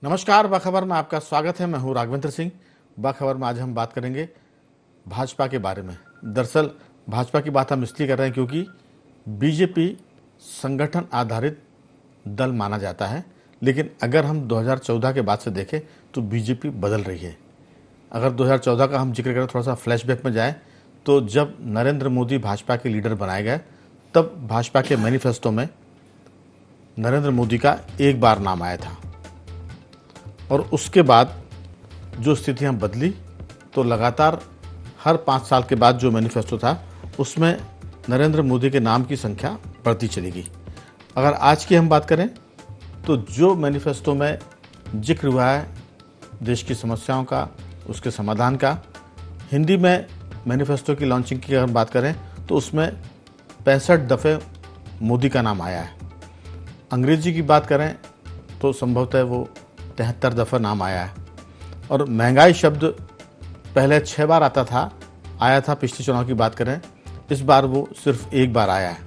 नमस्कार, बाखबर में आपका स्वागत है। मैं हूं राघवेंद्र सिंह। बाखबर में आज हम बात करेंगे भाजपा के बारे में। दरअसल भाजपा की बात हम इसलिए कर रहे हैं क्योंकि बीजेपी संगठन आधारित दल माना जाता है, लेकिन अगर हम 2014 के बाद से देखें तो बीजेपी बदल रही है। अगर 2014 का हम जिक्र करें, थोड़ा सा फ्लैशबैक में जाए तो जब नरेंद्र मोदी भाजपा के लीडर बनाए गए तब भाजपा के मैनिफेस्टो में नरेंद्र मोदी का एक बार नाम आया था, और उसके बाद जो स्थितियां बदली तो लगातार हर 5 साल के बाद जो मैनिफेस्टो था उसमें नरेंद्र मोदी के नाम की संख्या बढ़ती चली गई। अगर आज की हम बात करें तो जो मैनिफेस्टो में जिक्र हुआ है देश की समस्याओं का, उसके समाधान का, हिंदी में मैनिफेस्टो की लॉन्चिंग की अगर बात करें तो उसमें 65 दफ़े मोदी का नाम आया है। अंग्रेजी की बात करें तो संभवतः वो 73 दफ़ा नाम आया है। और महंगाई शब्द पहले 6 बार आया था पिछले चुनाव की बात करें, इस बार वो सिर्फ एक बार आया है।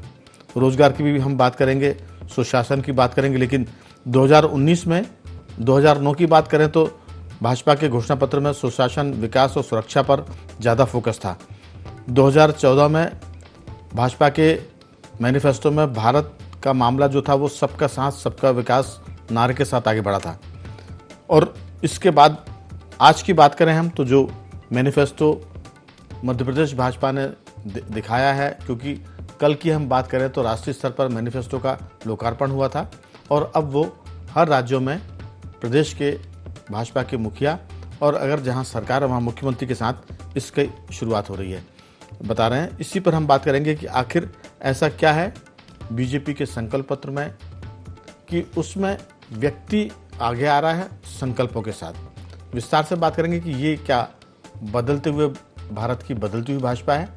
रोजगार की भी हम बात करेंगे, सुशासन की बात करेंगे, लेकिन 2019 में 2009 की बात करें तो भाजपा के घोषणा पत्र में सुशासन, विकास और सुरक्षा पर ज़्यादा फोकस था। 2014 में भाजपा के मैनिफेस्टो में भारत का मामला जो था वो सबका साथ सबका विकास नारे के साथ आगे बढ़ा था। और इसके बाद आज की बात करें हम तो जो मैनिफेस्टो मध्य प्रदेश भाजपा ने दिखाया है, क्योंकि कल की हम बात करें तो राष्ट्रीय स्तर पर मैनिफेस्टो का लोकार्पण हुआ था और अब वो हर राज्यों में प्रदेश के भाजपा के मुखिया और अगर जहां सरकार है वहां मुख्यमंत्री के साथ इसकी शुरुआत हो रही है, बता रहे हैं। इसी पर हम बात करेंगे कि आखिर ऐसा क्या है बीजेपी के संकल्प पत्र में कि उसमें व्यक्ति आगे आ रहा है संकल्पों के साथ। विस्तार से बात करेंगे कि ये क्या बदलते हुए भारत की बदलती हुई भाजपा है।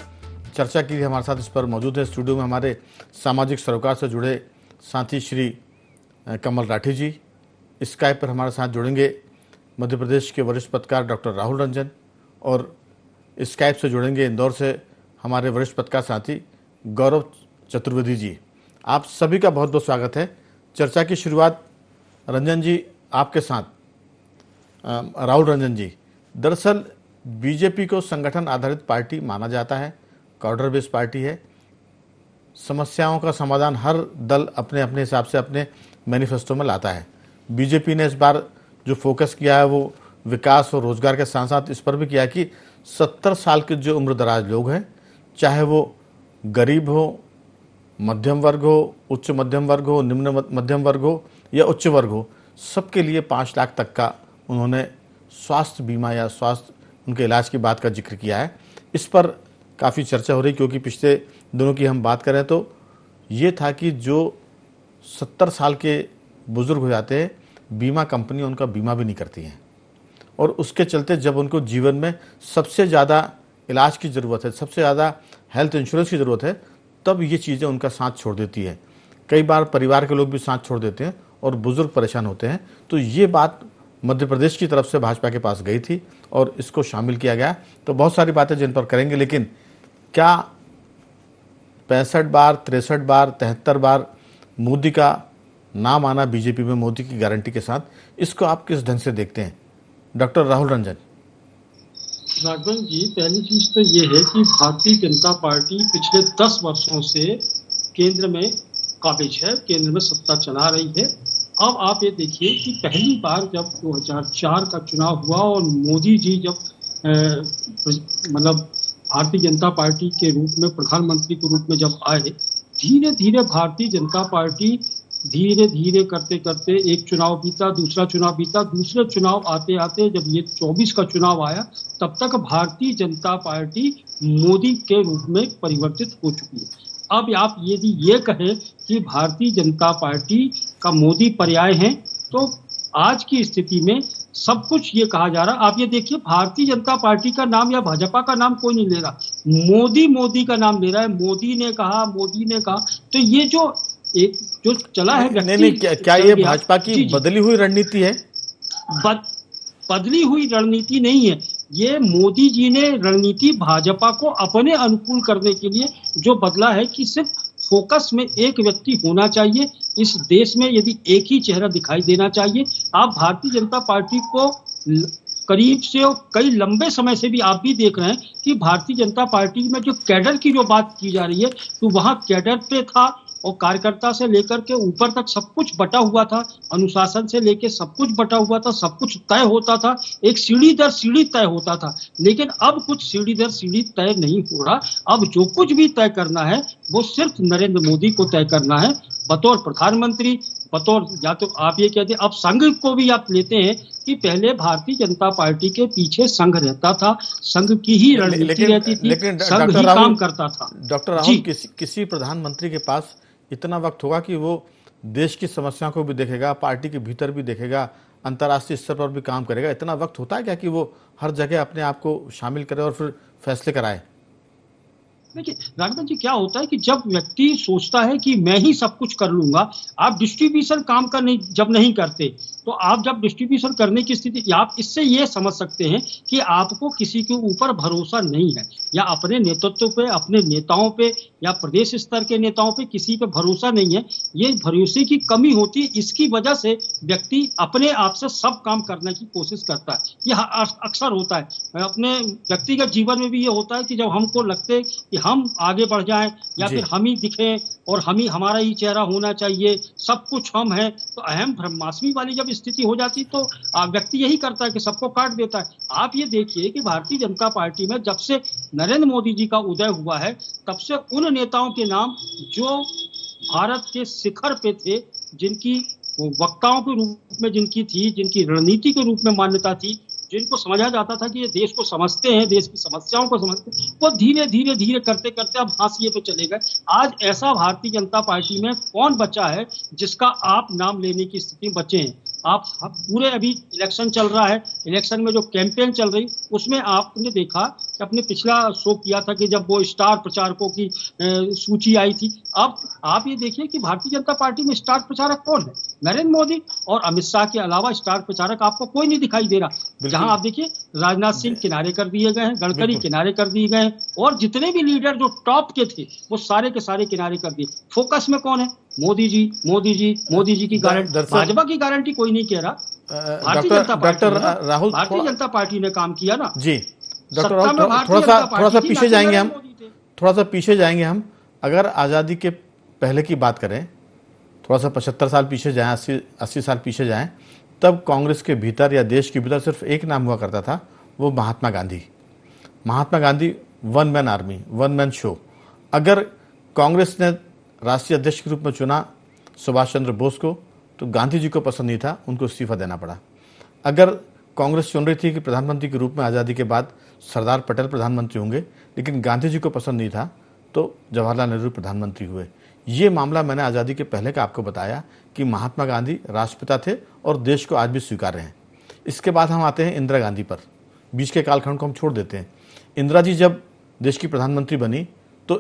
चर्चा के लिए हमारे साथ इस पर मौजूद है स्टूडियो में हमारे सामाजिक सरोकार से जुड़े साथी श्री कमल राठी जी। स्काइप पर हमारे साथ जुड़ेंगे मध्य प्रदेश के वरिष्ठ पत्रकार डॉक्टर राहुल रंजन, और स्काइप से जुड़ेंगे इंदौर से हमारे वरिष्ठ पत्रकार साथी गौरव चतुर्वेदी जी। आप सभी का बहुत बहुत स्वागत है। चर्चा की शुरुआत रंजन जी आपके साथ। राहुल रंजन जी, दरअसल बीजेपी को संगठन आधारित पार्टी माना जाता है, कॉर्डर बेस्ड पार्टी है। समस्याओं का समाधान हर दल अपने अपने हिसाब से अपने मैनिफेस्टो में लाता है। बीजेपी ने इस बार जो फोकस किया है वो विकास और रोजगार के साथ साथ इस पर भी किया कि 70 साल के जो उम्र दराज लोग हैं, चाहे वो गरीब हो, मध्यम वर्ग हो, उच्च मध्यम वर्ग हो, निम्न मध्यम वर्ग हो या उच्च वर्ग हो, सबके लिए 5 लाख तक का उन्होंने स्वास्थ्य बीमा या स्वास्थ्य उनके इलाज की बात का जिक्र किया है। इस पर काफ़ी चर्चा हो रही, क्योंकि पिछले दिनों की हम बात करें तो ये था कि जो 70 साल के बुज़ुर्ग हो जाते हैं, बीमा कंपनी उनका बीमा भी नहीं करती हैं, और उसके चलते जब उनको जीवन में सबसे ज़्यादा इलाज की ज़रूरत है, सबसे ज़्यादा हेल्थ इंश्योरेंस की ज़रूरत है, तब ये चीज़ें उनका साथ छोड़ देती है। कई बार परिवार के लोग भी साथ छोड़ देते हैं और बुजुर्ग परेशान होते हैं। तो ये बात मध्य प्रदेश की तरफ से भाजपा के पास गई थी और इसको शामिल किया गया। तो बहुत सारी बातें जिन पर करेंगे, लेकिन क्या 65 बार, 63 बार, 73 बार मोदी का नाम आना बीजेपी में मोदी की गारंटी के साथ, इसको आप किस ढंग से देखते हैं डॉक्टर राहुल रंजन? राघवन जी, पहली चीज तो ये है कि भारतीय जनता पार्टी पिछले 10 वर्षों से केंद्र में काबिज है, केंद्र में सत्ता चला रही है। अब आप ये देखिए कि पहली बार जब 2004 का चुनाव हुआ और मोदी जी जब मतलब भारतीय जनता पार्टी के रूप में प्रधानमंत्री के रूप में जब आए, धीरे धीरे भारतीय जनता पार्टी धीरे धीरे करते करते एक चुनाव बीता, दूसरा चुनाव बीता, दूसरे चुनाव आते आते जब ये 24 का चुनाव आया, तब तक भारतीय जनता पार्टी मोदी के रूप में परिवर्तित हो चुकी है। अब आप यदि ये कहें कि भारतीय जनता पार्टी का मोदी पर्याय है, तो आज की स्थिति में सब कुछ ये कहा जा रहा। आप ये देखिए, भारतीय जनता पार्टी का नाम या भाजपा का नाम कोई नहीं ले रहा, मोदी का नाम ले रहा है। मोदी ने कहा। तो ये जो एक जो चला है, नहीं, क्या ये भाजपा की बदली हुई रणनीति है? बदली हुई रणनीति नहीं है, ये मोदी जी ने रणनीति भाजपा को अपने अनुकूल करने के लिए जो बदला है कि सिर्फ फोकस में एक व्यक्ति होना चाहिए, इस देश में यदि एक ही चेहरा दिखाई देना चाहिए। आप भारतीय जनता पार्टी को करीब से और कई लंबे समय से भी आप भी देख रहे हैं कि भारतीय जनता पार्टी में जो कैडर की जो बात की जा रही है, तो वहां कैडर पे था और कार्यकर्ता से लेकर के ऊपर तक सब कुछ बटा हुआ था, अनुशासन से लेकर सब कुछ बटा हुआ था, सब कुछ तय होता था, एक सीढ़ी दर सीढ़ी तय होता था। लेकिन अब कुछ सीढ़ी दर सीढ़ी तय नहीं हो रहा। अब जो कुछ भी तय करना है वो सिर्फ नरेंद्र मोदी को तय करना है बतौर प्रधानमंत्री, बतौर, या तो आप ये कहते अब संघ को भी आप लेते हैं कि पहले भारतीय जनता पार्टी के पीछे संघ रहता था, संघ की ही रणनीति रहती थी, संघ ही काम करता था। डॉक्टर राहुल, किसी प्रधानमंत्री के पास इतना वक्त होगा कि वो देश की समस्या को भी देखेगा, पार्टी के भीतर भी देखेगा, अंतर्राष्ट्रीय स्तर पर भी काम करेगा? इतना वक्त होता है क्या कि वो हर जगह अपने आप को शामिल करे और फिर फैसले कराए? देखिए राघवन जी, क्या होता है कि जब व्यक्ति सोचता है कि मैं ही सब कुछ कर लूंगा, आप डिस्ट्रीब्यूशन काम का नहीं जब नहीं करते, तो आप जब डिस्ट्रीब्यूशन करने की स्थिति, आप इससे ये समझ सकते हैं कि आपको किसी के ऊपर भरोसा नहीं है, या अपने नेतृत्व पे, अपने नेताओं पे, या प्रदेश स्तर के नेताओं पे किसी पे भरोसा नहीं है। ये भरोसे की कमी होती है, इसकी वजह से व्यक्ति अपने आप से सब काम करने की कोशिश करता है। यह अक्सर होता है अपने व्यक्तिगत जीवन में भी। ये होता है कि जब हमको लगते है कि हम आगे बढ़ जाएं, या फिर हम ही दिखें और हम ही, हमारा ही चेहरा होना चाहिए, सब कुछ हम हैं, तो अहम ब्रह्मास्मि वाली जब स्थिति हो जाती तो व्यक्ति यही करता है कि सबको काट देता है। आप ये देखिए कि भारतीय जनता पार्टी में जब से नरेंद्र मोदी जी का उदय हुआ है, तब से उन नेताओं के नाम जो भारत के शिखर पे थे, जिनकी वक्ताओं के रूप में जिनकी थी, जिनकी रणनीति के रूप में मान्यता थी, जिनको समझा जाता था कि ये देश को समझते हैं, देश की समस्याओं को समझते हैं, वो धीरे धीरे धीरे करते करते अब हाशिए पे चले गए। आज ऐसा भारतीय जनता पार्टी में कौन बचा है जिसका आप नाम लेने की स्थिति में बचे हैं? आप पूरे, अभी इलेक्शन चल रहा है, इलेक्शन में जो कैंपेन चल रही, उसमें आपने देखा कि अपने पिछला शो किया था कि जब वो स्टार प्रचारकों की सूची आई थी। अब आप ये देखिए कि भारतीय जनता पार्टी में स्टार प्रचारक कौन है? नरेंद्र मोदी और अमित शाह के अलावा स्टार प्रचारक आपको कोई नहीं दिखाई दे रहा। जहां आप देखिए राजनाथ सिंह किनारे कर दिए गए हैं, गडकरी किनारे कर दिए गए हैं, और जितने भी लीडर जो टॉप के थे वो सारे के सारे किनारे कर दिए। फोकस में कौन है? मोदी जी, मोदी जी, मोदी जी की गारंटी, भाजपा की गारंटी कोई नहीं कह रहा। भारतीय जनता पार्टी, राहुल, भारतीय जनता पार्टी ने काम किया ना जी। डॉक्टर राहुल, थोड़ा सा पीछे जाएंगे हम, थोड़ा सा पीछे जाएंगे हम। अगर आज़ादी के पहले की बात करें, थोड़ा सा 75 साल पीछे जाएं, 80 साल पीछे जाएं, तब कांग्रेस के भीतर या देश के भीतर सिर्फ एक नाम हुआ करता था, वो Mahatma Gandhi. Mahatma Gandhi one man army, one man show. अगर कांग्रेस ने राष्ट्रीय अध्यक्ष के रूप में चुना सुभाष चंद्र बोस को, तो गांधी जी को पसंद नहीं था, उनको इस्तीफा देना पड़ा। अगर कांग्रेस चुन रही थी कि प्रधानमंत्री के रूप में आज़ादी के बाद सरदार पटेल प्रधानमंत्री होंगे, लेकिन गांधी जी को पसंद नहीं था, तो जवाहरलाल नेहरू प्रधानमंत्री हुए। ये मामला मैंने आज़ादी के पहले का आपको बताया कि महात्मा गांधी राष्ट्रपिता थे और देश को आज भी स्वीकार हैं। इसके बाद हम आते हैं इंदिरा गांधी पर। बीच के कालखंड को हम छोड़ देते हैं। इंदिरा जी जब देश की प्रधानमंत्री बनी तो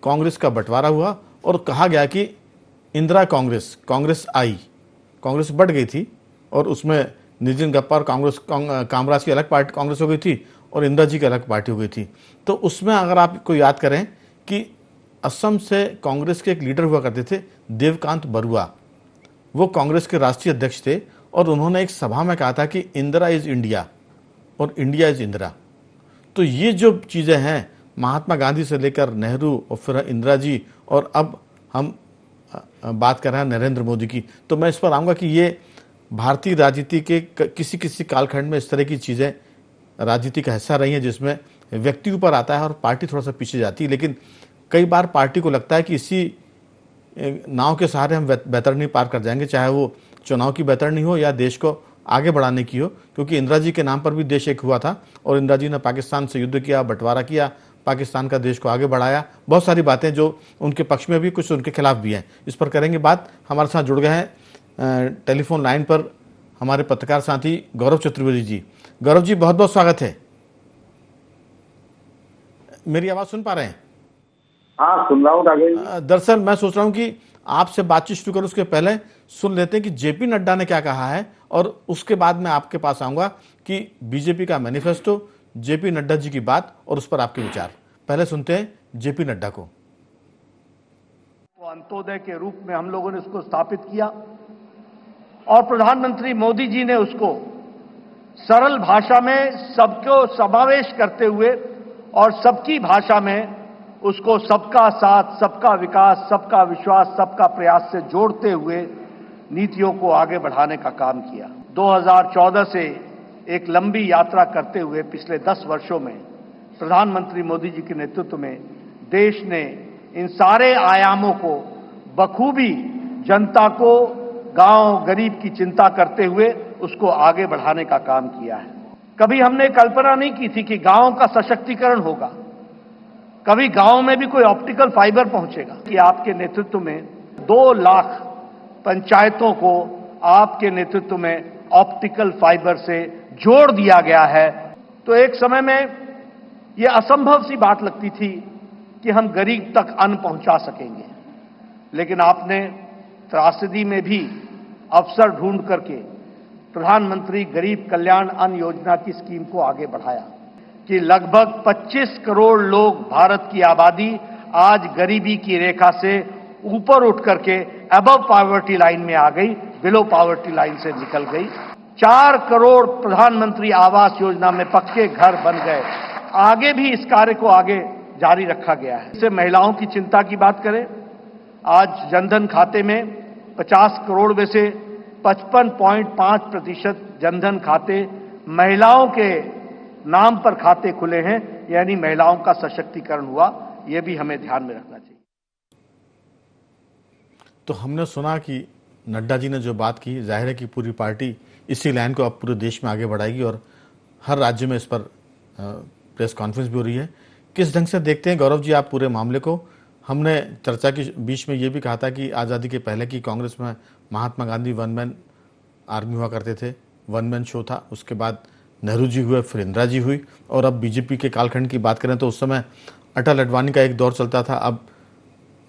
कांग्रेस का बंटवारा हुआ और कहा गया कि इंदिरा कांग्रेस, कांग्रेस आई, कांग्रेस बढ़ गई थी और उसमें नितिन गप्पा और कामराज की अलग पार्टी कांग्रेस हो गई थी और इंदिरा जी की अलग पार्टी हो गई थी। तो उसमें अगर आपको याद करें कि असम से कांग्रेस के एक लीडर हुआ करते थे देवकांत बरुआ, वो कांग्रेस के राष्ट्रीय अध्यक्ष थे और उन्होंने एक सभा में कहा था कि इंदिरा इज इंडिया और इंडिया इज इंदिरा। तो ये जो चीज़ें हैं, महात्मा गांधी से लेकर नेहरू और फिर इंदिरा जी और अब हम बात कर रहे हैं नरेंद्र मोदी की, तो मैं इस पर आऊँगा कि ये भारतीय राजनीति के किसी किसी कालखंड में इस तरह की चीज़ें राजनीति का हिस्सा रही हैं जिसमें व्यक्ति ऊपर आता है और पार्टी थोड़ा सा पीछे जाती है। लेकिन कई बार पार्टी को लगता है कि इसी नाव के सहारे हम बैतरनी पार कर जाएंगे, चाहे वो चुनाव की बैतरनी हो या देश को आगे बढ़ाने की हो, क्योंकि इंदिरा जी के नाम पर भी देश एक हुआ था और इंदिरा जी ने पाकिस्तान से युद्ध किया, बंटवारा किया, पाकिस्तान का देश को आगे बढ़ाया। बहुत सारी बातें जो उनके पक्ष में भी, कुछ उनके खिलाफ भी हैं। इस पर करेंगे बात। हमारे साथ जुड़ गए हैं टेलीफोन लाइन पर हमारे पत्रकार साथी गौरव चतुर्वेदी जी। गौरव जी, बहुत बहुत स्वागत है। मेरी आवाज़ सुन पा रहे हैं? हाँ, सुन रहा हूँ। दरअसल मैं सोच रहा हूँ कि आपसे बातचीत शुरू करूँ उसके पहले सुन लेते हैं कि जेपी नड्डा ने क्या कहा है, और उसके बाद मैं आपके पास आऊँगा कि बीजेपी का मैनिफेस्टो, जेपी नड्डा जी की बात और उस पर आपके विचार। पहले सुनते हैं जेपी नड्डा को। तो अंत्योदय के रूप में हम लोगों ने उसको स्थापित किया और प्रधानमंत्री मोदी जी ने उसको सरल भाषा में सबको समावेश करते हुए और सबकी भाषा में उसको सबका साथ, सबका विकास, सबका विश्वास, सबका प्रयास से जोड़ते हुए नीतियों को आगे बढ़ाने का काम किया। 2014 से एक लंबी यात्रा करते हुए पिछले 10 वर्षों में प्रधानमंत्री मोदी जी के नेतृत्व में देश ने इन सारे आयामों को बखूबी जनता को, गांव गरीब की चिंता करते हुए उसको आगे बढ़ाने का काम किया है। कभी हमने कल्पना नहीं की थी कि गांव का सशक्तिकरण होगा, कभी गांव में भी कोई ऑप्टिकल फाइबर पहुंचेगा। कि आपके नेतृत्व में 2 लाख पंचायतों को आपके नेतृत्व में ऑप्टिकल फाइबर से जोड़ दिया गया है। तो एक समय में यह असंभव सी बात लगती थी कि हम गरीब तक अन्न पहुंचा सकेंगे, लेकिन आपने त्रासदी में भी अवसर ढूंढ करके प्रधानमंत्री गरीब कल्याण अन्न योजना की स्कीम को आगे बढ़ाया कि लगभग 25 करोड़ लोग, भारत की आबादी आज गरीबी की रेखा से ऊपर उठ करके अबव पॉवर्टी लाइन में आ गई, बिलो पॉवर्टी लाइन से निकल गई। 4 करोड़ प्रधानमंत्री आवास योजना में पक्के घर बन गए। आगे भी इस कार्य को आगे जारी रखा गया है। इससे महिलाओं की चिंता की बात करें, आज जनधन खाते में 50 करोड़ में से 55.5% जनधन खाते महिलाओं के नाम पर खाते खुले हैं, यानी महिलाओं का सशक्तिकरण हुआ। यह भी हमें ध्यान में रखना चाहिए। तो हमने सुना कि नड्डा जी ने जो बात की, जाहिर है कि पूरी पार्टी इसी लाइन को अब पूरे देश में आगे बढ़ाएगी और हर राज्य में इस पर प्रेस कॉन्फ्रेंस भी हो रही है। किस ढंग से देखते हैं गौरव जी आप पूरे मामले को? हमने चर्चा के बीच में ये भी कहा था कि आज़ादी के पहले की कांग्रेस में महात्मा गांधी वन मैन आर्मी हुआ करते थे, वन मैन शो था। उसके बाद नेहरू जी हुए, फिर इंदिरा जी हुई, और अब बीजेपी के कालखंड की बात करें तो उस समय अटल अडवाणी का एक दौर चलता था। अब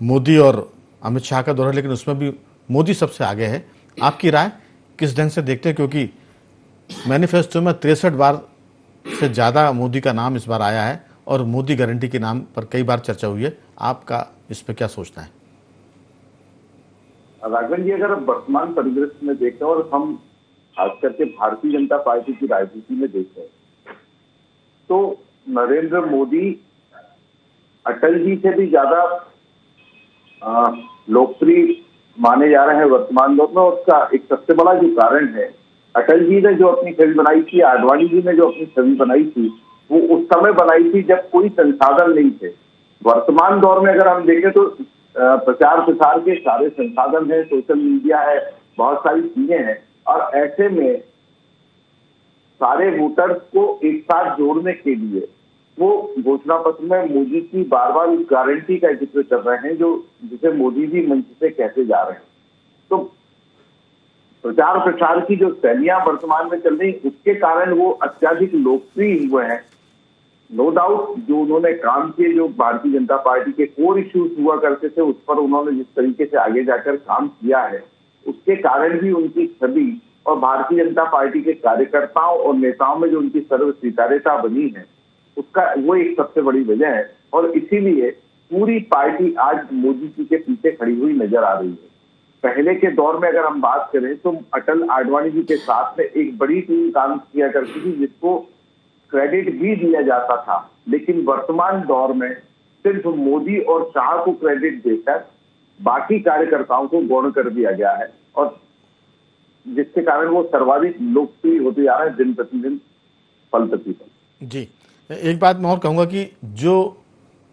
मोदी और अमित शाह का दौर है, लेकिन उसमें भी मोदी सबसे आगे है। आपकी राय किस ढंग से देखते हैं? क्योंकि मैनिफेस्टो में 63 बार से ज़्यादा मोदी का नाम इस बार आया है और मोदी गारंटी के नाम पर कई बार चर्चा हुई है। आपका इस पर क्या सोचना है? राघवन जी, अगर वर्तमान परिदृश्य में देखें और हम खास करके भारतीय जनता पार्टी की राजनीति में देखें तो नरेंद्र मोदी अटल जी से भी ज्यादा लोकप्रिय माने जा रहे हैं वर्तमान दौर में। और उसका एक सबसे बड़ा जो कारण है, अटल जी ने जो अपनी छवि बनाई थी, आडवाणी जी ने जो अपनी छवि बनाई थी, वो उस समय बनाई थी जब कोई संसाधन नहीं थे। वर्तमान दौर में अगर हम देखें तो प्रचार प्रसार के सारे संसाधन है, सोशल मीडिया है, बहुत सारी चीजें हैं, और ऐसे में सारे वोटर्स को एक साथ जोड़ने के लिए वो घोषणा पत्र में मोदी की बार बार गारंटी का जिक्र कर रहे हैं, जो जिसे मोदी जी मंच से कहते जा रहे हैं। तो प्रचार प्रसार की जो शैलियां वर्तमान में चल रही, उसके कारण वो अत्यधिक लोकप्रिय हुए हैं। नो डाउट जो उन्होंने काम किए, जो भारतीय जनता पार्टी के कोर इश्यूज हुआ करते थे, उस पर उन्होंने जिस तरीके से आगे जाकर काम किया है, उसके कारण भी उनकी छवि और भारतीय जनता पार्टी के कार्यकर्ताओं और नेताओं में जो उनकी सर्व स्वीकार्यता बनी है, उसका वो एक सबसे बड़ी वजह है। और इसीलिए पूरी पार्टी आज मोदी जी के पीछे खड़ी हुई नजर आ रही है। पहले के दौर में अगर हम बात करें तो अटल आडवाणी जी के साथ में एक बड़ी टीम काम किया करती थी, जिसको क्रेडिट भी दिया जाता था। लेकिन वर्तमान दौर में सिर्फ मोदी और शाह को क्रेडिट देकर बाकी कार्यकर्ताओं को गौण कर दिया गया है, और जिसके कारण वो सर्वाधिक लोकप्रिय होते जा रहे हैं दिन प्रतिदिन, पल प्रतिपल। जी, एक बात मैं और कहूँगा कि जो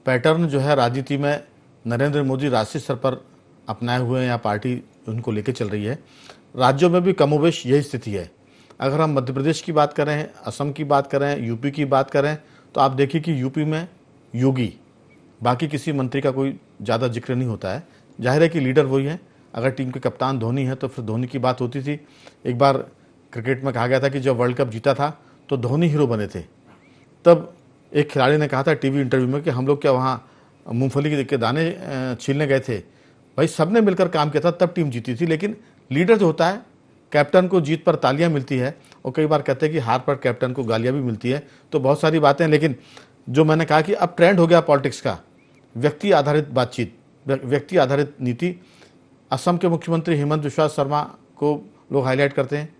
पैटर्न जो है राजनीति में नरेंद्र मोदी राष्ट्रीय स्तर पर अपनाए हुए हैं या पार्टी उनको लेके चल रही है, राज्यों में भी कमोबेश यही स्थिति है। अगर हम मध्य प्रदेश की बात करें, असम की बात करें, यूपी की बात करें, तो आप देखिए कि यूपी में योगी, बाकी किसी मंत्री का कोई ज़्यादा जिक्र नहीं होता है। जाहिर है कि लीडर वही है। अगर टीम के कप्तान धोनी है तो फिर धोनी की बात होती थी। एक बार क्रिकेट में कहा गया था कि जब वर्ल्ड कप जीता था तो धोनी हीरो बने थे। तब एक खिलाड़ी ने कहा था टीवी इंटरव्यू में कि हम लोग क्या वहाँ मूंगफली के दाने छीलने गए थे? भाई सबने मिलकर काम किया था, तब टीम जीती थी। लेकिन लीडर जो होता है, कैप्टन को जीत पर तालियां मिलती है, और कई बार कहते हैं कि हार पर कैप्टन को गालियां भी मिलती है। तो बहुत सारी बातें, लेकिन जो मैंने कहा कि अब ट्रेंड हो गया पॉलिटिक्स का, व्यक्ति आधारित बातचीत। व्यक्ति आधारित नीति। असम के मुख्यमंत्री हेमंत बिस्वा शर्मा को लोग हाईलाइट करते हैं,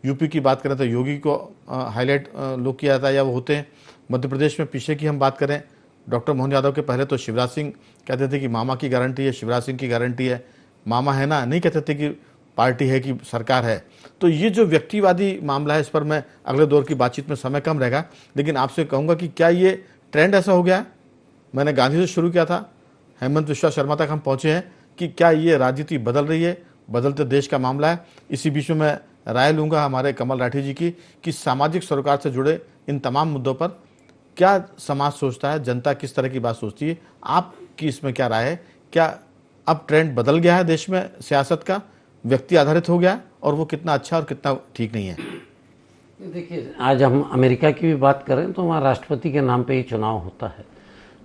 यूपी की बात करें तो योगी को हाईलाइट लोग किया जाता है या वो होते हैं। मध्य प्रदेश में पीछे की हम बात करें, डॉक्टर मोहन यादव के पहले तो शिवराज सिंह कहते थे कि मामा की गारंटी है, शिवराज सिंह की गारंटी है, मामा है ना, नहीं कहते थे कि पार्टी है कि सरकार है। तो ये जो व्यक्तिवादी मामला है, इस पर मैं अगले दौर की बातचीत में समय कम रहेगा, लेकिन आपसे कहूँगा कि क्या ये ट्रेंड ऐसा हो गया है? मैंने गांधी से शुरू किया था, हेमंत बिस्वा शर्मा तक हम पहुँचे हैं कि क्या ये राजनीति बदल रही है, बदलते देश का मामला है। इसी बीच में मैं राय लूँगा हमारे कमल राठी जी की कि सामाजिक सरोकार से जुड़े इन तमाम मुद्दों पर क्या समाज सोचता है, जनता किस तरह की बात सोचती है, आपकी इसमें क्या राय है? क्या अब ट्रेंड बदल गया है देश में सियासत का, व्यक्ति आधारित हो गया है, और वो कितना अच्छा और कितना ठीक नहीं है? देखिए, आज हम अमेरिका की भी बात करें तो वहाँ राष्ट्रपति के नाम पे ही चुनाव होता है।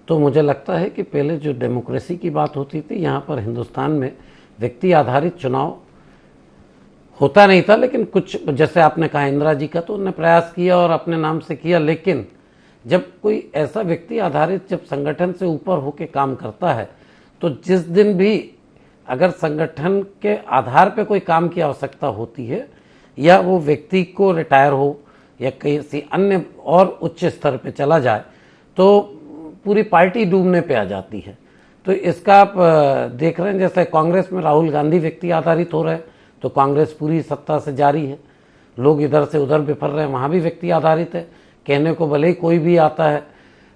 तो मुझे लगता है कि पहले जो डेमोक्रेसी की बात होती थी, यहाँ पर हिंदुस्तान में व्यक्ति आधारित चुनाव होता नहीं था। लेकिन कुछ, जैसे आपने कहा इंदिरा जी का, तो उन्होंने प्रयास किया और अपने नाम से किया। लेकिन जब कोई ऐसा व्यक्ति आधारित, जब संगठन से ऊपर होकर काम करता है, तो जिस दिन भी अगर संगठन के आधार पे कोई काम की आवश्यकता होती है, या वो व्यक्ति को रिटायर हो या किसी अन्य और उच्च स्तर पे चला जाए, तो पूरी पार्टी डूबने पे आ जाती है। तो इसका आप देख रहे हैं, जैसे कांग्रेस में राहुल गांधी व्यक्ति आधारित हो रहे हैं, तो कांग्रेस पूरी सत्ता से जारी है। लोग इधर से उधर बिफर रहे हैं, वहाँ भी व्यक्ति आधारित है, कहने को भले ही कोई भी आता है।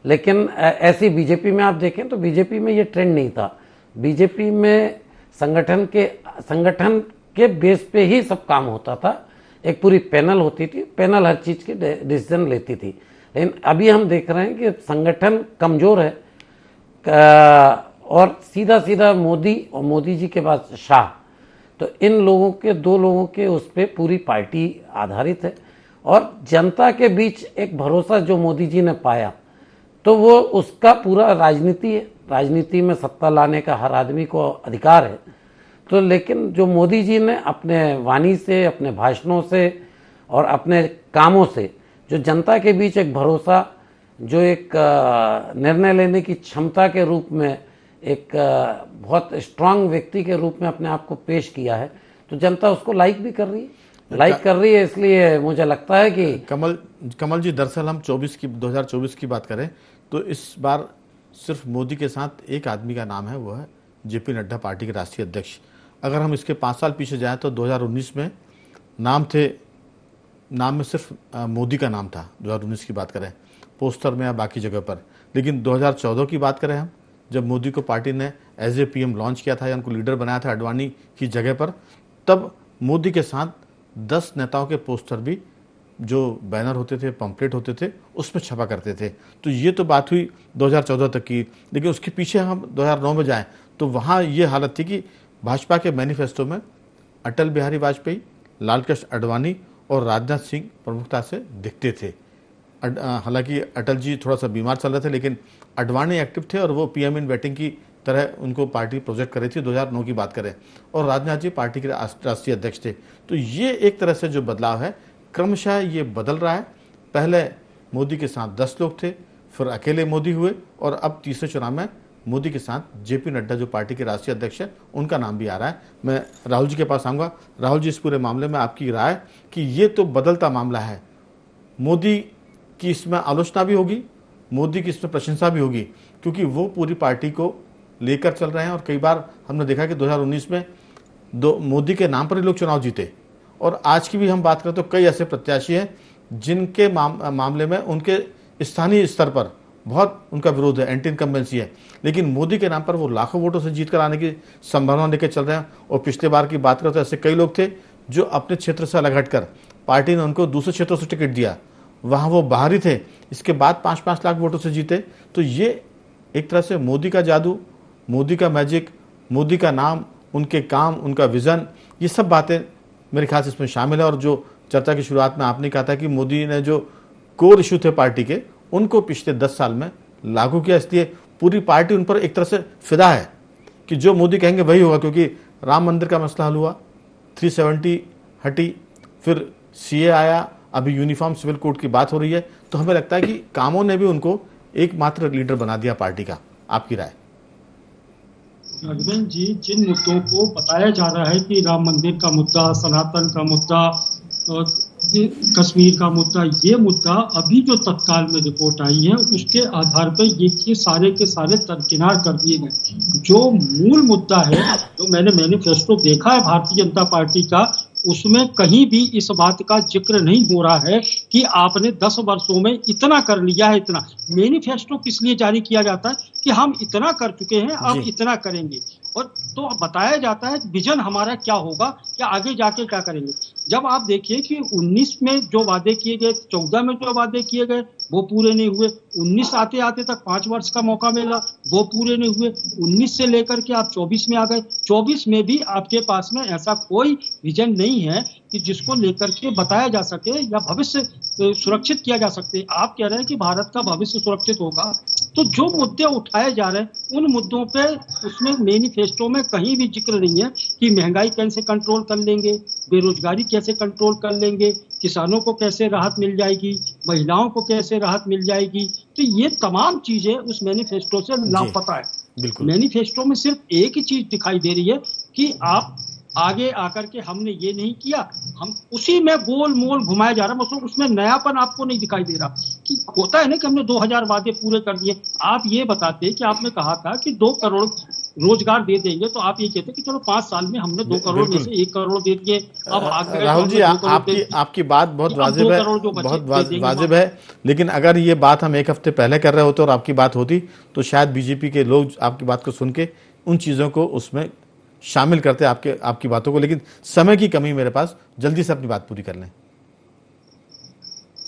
लेकिन ऐसी बीजेपी में आप देखें तो बीजेपी में ये ट्रेंड नहीं था। बीजेपी में संगठन के बेस पे ही सब काम होता था। एक पूरी पैनल होती थी, पैनल हर चीज़ की डिसीजन लेती थी। लेकिन अभी हम देख रहे हैं कि संगठन कमज़ोर है, और सीधा सीधा मोदी और मोदी जी के बाद शाह, तो इन लोगों के, दो लोगों के उस पर पूरी पार्टी आधारित है। और जनता के बीच एक भरोसा जो मोदी जी ने पाया, तो वो उसका पूरा राजनीति है। राजनीति में सत्ता लाने का हर आदमी को अधिकार है। तो लेकिन जो मोदी जी ने अपने वाणी से, अपने भाषणों से और अपने कामों से जो जनता के बीच एक भरोसा, जो एक निर्णय लेने की क्षमता के रूप में, एक बहुत स्ट्रांग व्यक्ति के रूप में अपने आप को पेश किया है, तो जनता उसको लाइक भी कर रही है। इसलिए मुझे लगता है कि कमल जी, दरअसल हम 2024 की बात करें तो इस बार सिर्फ मोदी के साथ एक आदमी का नाम है, वो है जेपी नड्डा, पार्टी के राष्ट्रीय अध्यक्ष। अगर हम इसके 5 साल पीछे जाएं तो 2019 में नाम में सिर्फ मोदी का नाम था, 2019 की बात करें, पोस्टर में या बाकी जगह पर। लेकिन 2014 की बात करें हम, जब मोदी को पार्टी ने एज ए पीएम लॉन्च किया था या उनको लीडर बनाया था अडवाणी की जगह पर, तब मोदी के साथ 10 नेताओं के पोस्टर भी, जो बैनर होते थे, पंपलेट होते थे, उसमें छपा करते थे। तो ये तो बात हुई 2014 तक की। लेकिन उसके पीछे हम 2009 में जाएं तो वहाँ ये हालत थी कि भाजपा के मैनिफेस्टो में अटल बिहारी वाजपेयी, लालकृष्ण आडवाणी और राजनाथ सिंह प्रमुखता से दिखते थे। हालांकि अटल जी थोड़ा सा बीमार चल रहे थे, लेकिन आडवाणी एक्टिव थे और वो पीएम इन वेटिंग की तरह उनको पार्टी प्रोजेक्ट कर रही थी। 2009 की बात करें, और राजनाथ जी पार्टी के राष्ट्रीय अध्यक्ष थे। तो ये एक तरह से जो बदलाव है, क्रमशः ये बदल रहा है। पहले मोदी के साथ 10 लोग थे, फिर अकेले मोदी हुए, और अब तीसरे चुनाव में मोदी के साथ जेपी नड्डा जो पार्टी के राष्ट्रीय अध्यक्ष है, उनका नाम भी आ रहा है। मैं राहुल जी के पास आऊँगा। राहुल जी, इस पूरे मामले में आपकी राय कि ये तो बदलता मामला है, मोदी की इसमें आलोचना भी होगी, मोदी की इसमें प्रशंसा भी होगी, क्योंकि वो पूरी पार्टी को लेकर चल रहे हैं। और कई बार हमने देखा कि 2019 में मोदी के नाम पर ही लोग चुनाव जीते, और आज की भी हम बात करें तो कई ऐसे प्रत्याशी हैं जिनके मामले में उनके स्थानीय स्तर पर बहुत उनका विरोध है, एंटी इनकम्बेंसी है, लेकिन मोदी के नाम पर वो लाखों वोटों से जीत कर आने की संभावना लेकर चल रहे हैं। और पिछले बार की बात करें तो ऐसे कई लोग थे जो अपने क्षेत्र से अलग हटकर पार्टी ने उनको दूसरे क्षेत्रों से टिकट दिया, वहाँ वो बाहरी थे, इसके बाद 5-5 लाख वोटों से जीते। तो ये एक तरह से मोदी का जादू, मोदी का मैजिक, मोदी का नाम, उनके काम, उनका विज़न, ये सब बातें मेरे ख्याल से इसमें शामिल है। और जो चर्चा की शुरुआत में आपने कहा था कि मोदी ने जो कोर इशू थे पार्टी के, उनको पिछले 10 साल में लागू किया, इसलिए पूरी पार्टी उन पर एक तरह से फिदा है कि जो मोदी कहेंगे वही होगा। क्योंकि राम मंदिर का मसला हल हुआ, 370 हटी, फिर सीए आया, अभी यूनिफॉर्म सिविल कोड की बात हो रही है। तो हमें लगता है कि कामों ने भी उनको एकमात्र लीडर बना दिया पार्टी का। आपकी राय? राघवेंद्र जी, जिन मुद्दों को बताया जा रहा है कि राम मंदिर का मुद्दा, सनातन का मुद्दा और कश्मीर का मुद्दा, ये मुद्दा अभी जो तत्काल में रिपोर्ट आई है उसके आधार पर ये सारे के सारे दरकिनार कर दिए गए। जो मूल मुद्दा है, जो मैंने मैनिफेस्टो देखा है भारतीय जनता पार्टी का, उसमें कहीं भी इस बात का जिक्र नहीं हो रहा है कि आपने 10 वर्षों में इतना कर लिया है। इतना मैनिफेस्टो किस लिए जारी किया जाता है कि हम इतना कर चुके हैं, अब इतना करेंगे। और तो बताया जाता है विजन हमारा क्या होगा, क्या आगे जाके क्या करेंगे। जब आप देखिए कि 19 में जो वादे किए गए, 14 में जो वादे किए गए वो पूरे नहीं हुए, 19 आते आते तक 5 वर्ष का मौका मिला, वो पूरे नहीं हुए, 19 से लेकर के आप 24 में आ गए, 24 में भी आपके पास में ऐसा कोई विजन नहीं है कि जिसको लेकर के बताया जा सके या भविष्य सुरक्षित किया जा सके। आप कह रहे हैं कि भारत का भविष्य सुरक्षित होगा, तो जो मुद्दे उठाए जा रहे हैं उन मुद्दों पे उसमें मैनिफेस्टो में कहीं भी जिक्र नहीं है कि महंगाई कैसे कंट्रोल कर लेंगे, बेरोजगारी कैसे कंट्रोल कर लेंगे, किसानों को कैसे राहत मिल जाएगी, महिलाओं को कैसे राहत मिल जाएगी। तो ये तमाम चीजें उस मैनिफेस्टो से लापता है। मैनिफेस्टो में सिर्फ एक ही चीज दिखाई दे रही है कि आप आगे आकर के हमने ये नहीं किया, हम उसी में गोल मोल घुमाया जा रहा है। मतलब उसमें नयापन आपको नहीं दिखाई दे रहा कि होता है ना कि हमने 2000 वादे पूरे कर दिए। आप ये बताते कि आपने कहा था कि 2 करोड़ रोजगार दे देंगे, तो आप ये कहते कि चलो 5 साल में हमने 2 करोड़ में से 1 करोड़ दे दिए। अब आगे राहुल जी, आपकी बात बहुत वाजिब है, बहुत वाजिब है, लेकिन अगर ये बात हम 1 हफ्ते पहले कर रहे होते और आपकी बात होती तो शायद बीजेपी के लोग आपकी बात को सुन के उन चीज़ों को उसमें शामिल करते आपकी बातों को। लेकिन समय की कमी मेरे पास, जल्दी से अपनी बात पूरी कर लें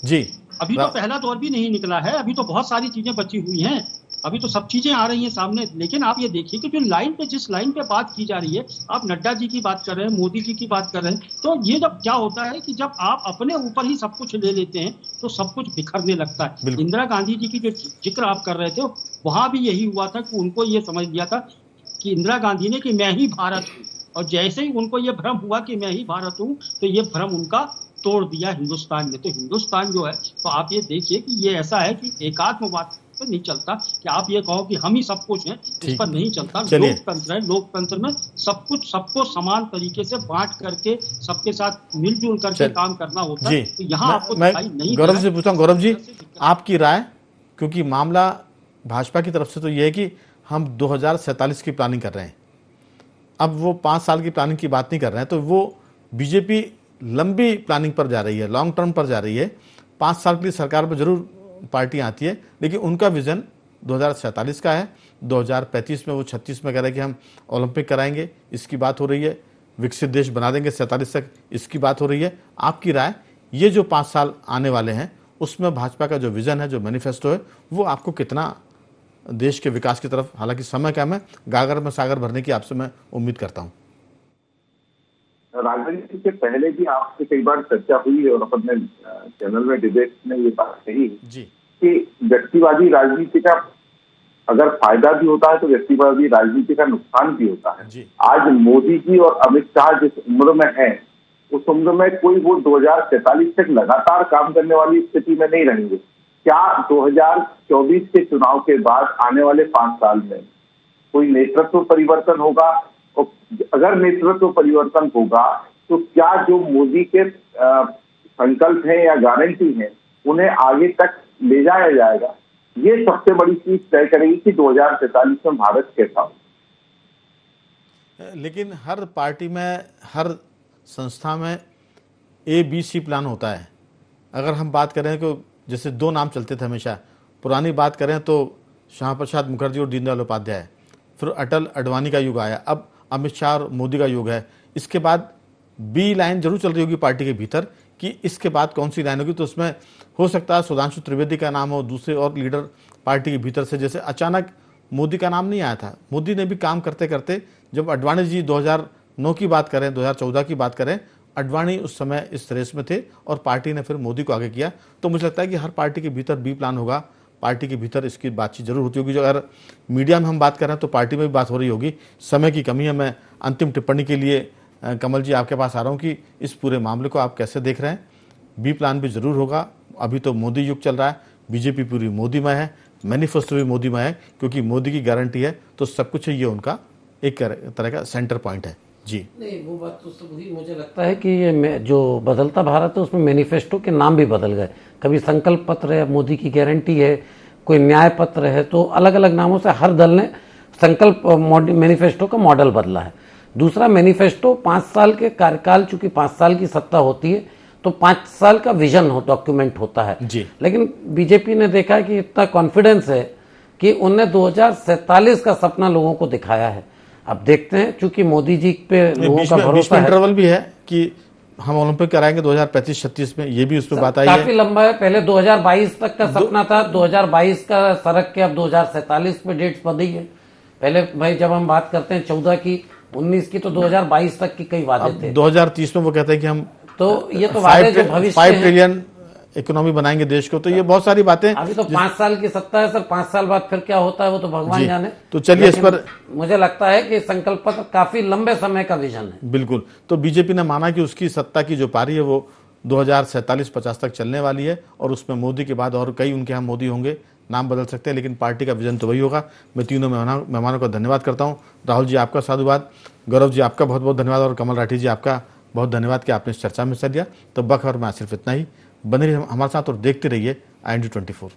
जी। अभी तो पहला दौर भी नहीं निकला है, अभी तो बहुत सारी चीजें बची हुई हैं, अभी तो सब चीजें आ रही हैं सामने। लेकिन आप ये देखिए कि जो लाइन पे, जिस लाइन पे बात की जा रही है, आप नड्डा जी की बात कर रहे हैं, मोदी जी की बात कर रहे हैं, तो ये जब क्या होता है कि जब आप अपने ऊपर ही सब कुछ ले लेते हैं तो सब कुछ बिखरने लगता है। इंदिरा गांधी जी की जो जिक्र आप कर रहे थे वहां भी यही हुआ था कि उनको ये समझ लिया था कि इंदिरा गांधी ने कि मैं ही भारत हूँ, और जैसे ही उनको ये भ्रम हुआ कि मैं ही भारत हूँ तो ये भ्रम उनका तोड़ दिया हिंदुस्तान ने। तो हिंदुस्तान जो है, तो आप ये देखिए कि ये ऐसा है कि एकात्मवाद पर नहीं चलता कि आप ये कहो कि हम ही सब कुछ हैं, इस पर नहीं चलता। लोकतंत्र है, लोकतंत्र में सब कुछ सबको समान तरीके से बांट करके सबके साथ मिलजुल करके काम करना होता है। तो यहाँ आपको दिखाई नहीं। गौरव से पूछता हूँ, गौरव जी आपकी राय, क्योंकि मामला भाजपा की तरफ से तो ये है कि हम 2047 की प्लानिंग कर रहे हैं, अब वो 5 साल की प्लानिंग की बात नहीं कर रहे हैं, तो वो बीजेपी लंबी प्लानिंग पर जा रही है, लॉन्ग टर्म पर जा रही है। 5 साल के लिए सरकार पर जरूर पार्टियां आती है, लेकिन उनका विजन 2047 का है। 2035 में वो 36 में कह रहे हैं कि हम ओलंपिक कराएंगे, इसकी बात हो रही है। विकसित देश बना देंगे 47 तक, इसकी बात हो रही है। आपकी राय, ये जो 5 साल आने वाले हैं उसमें भाजपा का जो विजन है, जो मैनिफेस्टो है, वो आपको कितना देश के विकास की तरफ, हालांकि समय कम है, गागर में सागर भरने की आपसे मैं उम्मीद करता हूं। राजनीति से पहले भी आपसे कई बार चर्चा हुई है और अपने चैनल में डिबेट में ये बात कही जी कि व्यक्तिवादी राजनीति का अगर फायदा भी होता है तो व्यक्तिवादी राजनीति का नुकसान भी होता है जी। आज मोदी जी और अमित शाह जिस उम्र में है, उस उम्र में कोई वो 2047 तक लगातार काम करने वाली स्थिति में नहीं रहेंगे। क्या 2024 के चुनाव के बाद आने वाले 5 साल में कोई नेतृत्व परिवर्तन होगा? और अगर नेतृत्व परिवर्तन होगा तो क्या जो मोदी के संकल्प हैं या गारंटी हैं उन्हें आगे तक ले जाया जाएगा? ये सबसे बड़ी चीज तय करेगी कि 2047 में भारत कैसा हो। लेकिन हर पार्टी में, हर संस्था में ABC प्लान होता है। अगर हम बात करें तो जैसे 2 नाम चलते थे हमेशा, पुरानी बात करें तो श्यामा प्रसाद मुखर्जी और दीनदयाल उपाध्याय, फिर अटल अडवाणी का युग आया, अब अमित शाह और मोदी का युग है। इसके बाद B लाइन जरूर चल रही होगी पार्टी के भीतर कि इसके बाद कौन सी लाइन होगी, तो उसमें हो सकता है सुधांशु त्रिवेदी का नाम हो, दूसरे और लीडर पार्टी के भीतर से। जैसे अचानक मोदी का नाम नहीं आया था, मोदी ने भी काम करते करते, जब अडवाणी जी 2009 की बात करें, 2014 की बात करें, अडवाणी उस समय इस रेस में थे और पार्टी ने फिर मोदी को आगे किया। तो मुझे लगता है कि हर पार्टी के भीतर B प्लान होगा, पार्टी के भीतर इसकी बातचीत जरूर होती होगी। जो अगर मीडिया में हम बात कर रहे हैं तो पार्टी में भी बात हो रही होगी। समय की कमी है, मैं अंतिम टिप्पणी के लिए कमल जी आपके पास आ रहा हूँ कि इस पूरे मामले को आप कैसे देख रहे हैं? B प्लान भी जरूर होगा। अभी तो मोदी युग चल रहा है, बीजेपी पूरी मोदीमय है, मैनिफेस्टो भी मोदीमय है, क्योंकि मोदी की गारंटी है तो सब कुछ है, ये उनका एक तरह का सेंटर पॉइंट है। जी नहीं, वो बात तो सब हुई। मुझे लगता है कि ये जो बदलता भारत है उसमें मैनिफेस्टो के नाम भी बदल गए। कभी संकल्प पत्र है, मोदी की गारंटी है, कोई न्याय पत्र है, तो अलग अलग नामों से हर दल ने संकल्प मैनिफेस्टो का मॉडल बदला है। दूसरा, मैनिफेस्टो 5 साल के कार्यकाल, चूंकि 5 साल की सत्ता होती है तो 5 साल का विजन डॉक्यूमेंट होता है जी। लेकिन बीजेपी ने देखा कि इतना कॉन्फिडेंस है कि उनने 2047 का सपना लोगों को दिखाया है। अब देखते हैं, चूंकि मोदी जी पे लोगों का भरोसा है। इंटरवल भी है कि हम ओलंपिक कराएंगे 2035-36 में, ये भी उसमें बात आई है। काफी लंबा है। पहले 2022 तक का सपना था, 2022 का सरक के अब 2047 में डेट्स बदली है। पहले भाई जब हम बात करते हैं 14 की, 19 की, तो 2022 तक की कई वादे थे। 2030 में वो कहते हैं कि हम तो ये तो वादे जो भविष्य 5 ट्रिलियन इकोनॉमी बनाएंगे देश को। तो ये बहुत सारी बातें, अभी तो 5 साल की सत्ता है सर, 5 साल बाद फिर क्या होता है वो तो भगवान जाने। तो चलिए इस पर, मुझे लगता है कि संकल्प पत्र काफी लंबे समय का विजन है। बिल्कुल। तो बीजेपी ने माना कि उसकी सत्ता की जो पारी है वो 2047-50 तक चलने वाली है और उसमें मोदी के बाद और कई उनके यहाँ मोदी होंगे, नाम बदल सकते हैं, लेकिन पार्टी का विजन तो वही होगा। मैं तीनों मेहमानों का धन्यवाद करता हूँ। राहुल जी आपका साधुवाद, गौरव जी आपका बहुत बहुत धन्यवाद और कमल राठी जी आपका बहुत धन्यवाद कि आपने इस चर्चा में हिस्सा लिया। तो बखबर में सिर्फ इतना ही। बने रहिए हमारे साथ और देखते रहिए IND 24।